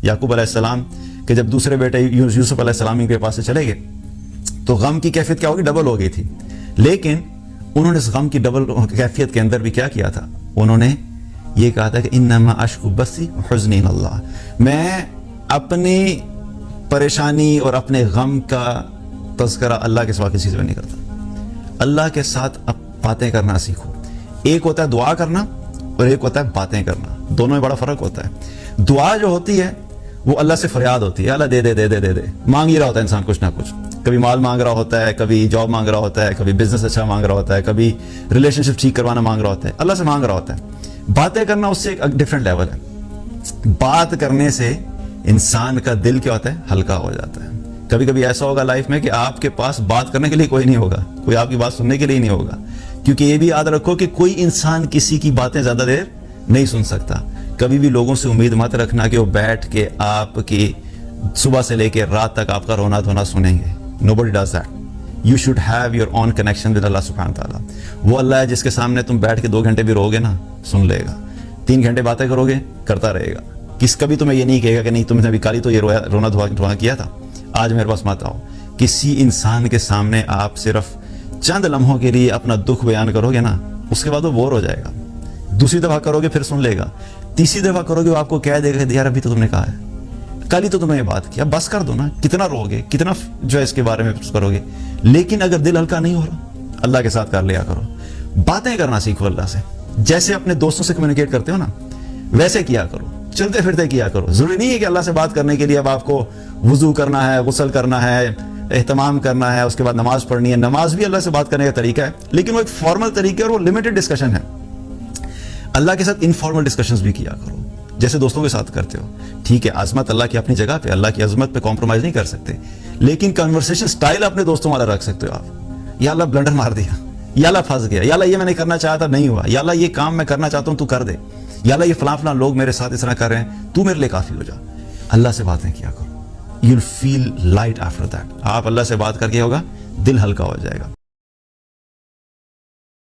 याकूब अलैहिस्सलाम के जब दूसरे बेटे यूसुफ अलैहिस्सलाम के पास से चले गए तो गम की कैफियत क्या होगी, डबल हो गई थी। लेकिन उन्होंने इस गम की डबल कैफियत के अंदर भी क्या किया था, उन्होंने ये कहा था कि इन्नमा अश्कु बसी हुज़्नी इलल्लाह, मैं अपनी परेशानी और अपने गम का तज़किरा अल्लाह के सिवा किसी से नहीं करता। अल्लाह के साथ अब बातें करना सीखो। एक होता है दुआ करना और एक होता है बातें करना, दोनों में बड़ा फर्क होता है। दुआ जो होती है वो अल्लाह से फरियाद होती है, अल्लाह दे दे दे दे दे दे, मांग ही रहा होता है इंसान कुछ ना कुछ, कभी माल मांग रहा होता है, कभी जॉब मांग रहा होता है, कभी बिजनेस अच्छा मांग रहा होता है, कभी रिलेशनशिप ठीक करवाना मांग रहा होता है, अल्लाह से मांग रहा होता है। बातें करना उससे एक डिफरेंट लेवल है। बात करने से इंसान का दिल क्या होता है, हल्का हो जाता है। कभी कभी ऐसा होगा लाइफ में कि आपके पास बात करने के लिए कोई नहीं होगा, कोई आपकी बात सुनने के लिए नहीं होगा, क्योंकि ये भी याद रखो कि कोई इंसान किसी की बातें ज्यादा देर नहीं सुन सकता। कभी भी लोगों से उम्मीद मत रखना कि वो बैठ के आपकी सुबह से लेकर रात तक आपका रोना धोना सुनेंगे। Nobody does that. You should have your own connection with Allah subhanahu wa ta'ala. वो अल्लाह है जिसके सामने तुम बैठ के 2 घंटे भी रोगे ना, सुन लेगा। 3 घंटे बातें करोगे, करता रहेगा। कभी तुम्हें ये नहीं कहेगा कि नहीं तुमने अभी कल तो ये रोना धोना किया था, आज मेरे पास मत आओ। किसी इंसान के सामने आप सिर्फ चंद लम्हों के लिए अपना दुख बयान करोगे ना, उसके बाद वो बोर हो जाएगा। दूसरी दफा करोगे फिर सुन लेगा, तीसरी दफा करोगे वो आपको कह देगा यार अभी तो तुमने कहा है, कल ही तो तुमने ये बात किया, बस कर दो ना, कितना रोगे, कितना जो है इसके बारे में करोगे। लेकिन अगर दिल हल्का नहीं हो रहा, अल्लाह के साथ कर लिया करो। बातें करना सीखो अल्लाह से, जैसे अपने दोस्तों से कम्युनिकेट करते हो ना, वैसे किया करो, चलते फिरते किया करो। जरूरी नहीं है कि अल्लाह से बात करने के लिए अब आपको वुजू करना है, गुस्ल करना है, एहतमाम करना है, उसके बाद नमाज पढ़नी है। नमाज भी अल्लाह से बात करने का तरीका है, लेकिन वो एक फॉर्मल तरीका है और वो लिमिटेड डिस्कशन है। अल्लाह के साथ इनफॉर्मल डिस्कशंस भी किया करो, जैसे दोस्तों के साथ करते हो। ठीक है, आजमत अल्लाह की अपनी जगह पे, अल्लाह की अजमत पे कॉम्प्रोमाइज नहीं कर सकते, लेकिन कन्वर्सेशन स्टाइल अपने दोस्तों वाला रख सकते हो आप। या अल्लाह ब्लंडर मार दिया, या अल्लाह फंस गया, या अल्लाह ये मैंने करना चाहा था नहीं हुआ, या अल्लाह ये काम मैं करना चाहता हूं तू कर दे, या अल्लाह ये फलां लोग मेरे साथ इस तरह कर रहे हैं, तू मेरे लिए काफी हो जा। अल्लाह से बातें किया करो, you will feel light after that. आप अल्लाह से बात करके होगा, दिल हल्का हो जाएगा।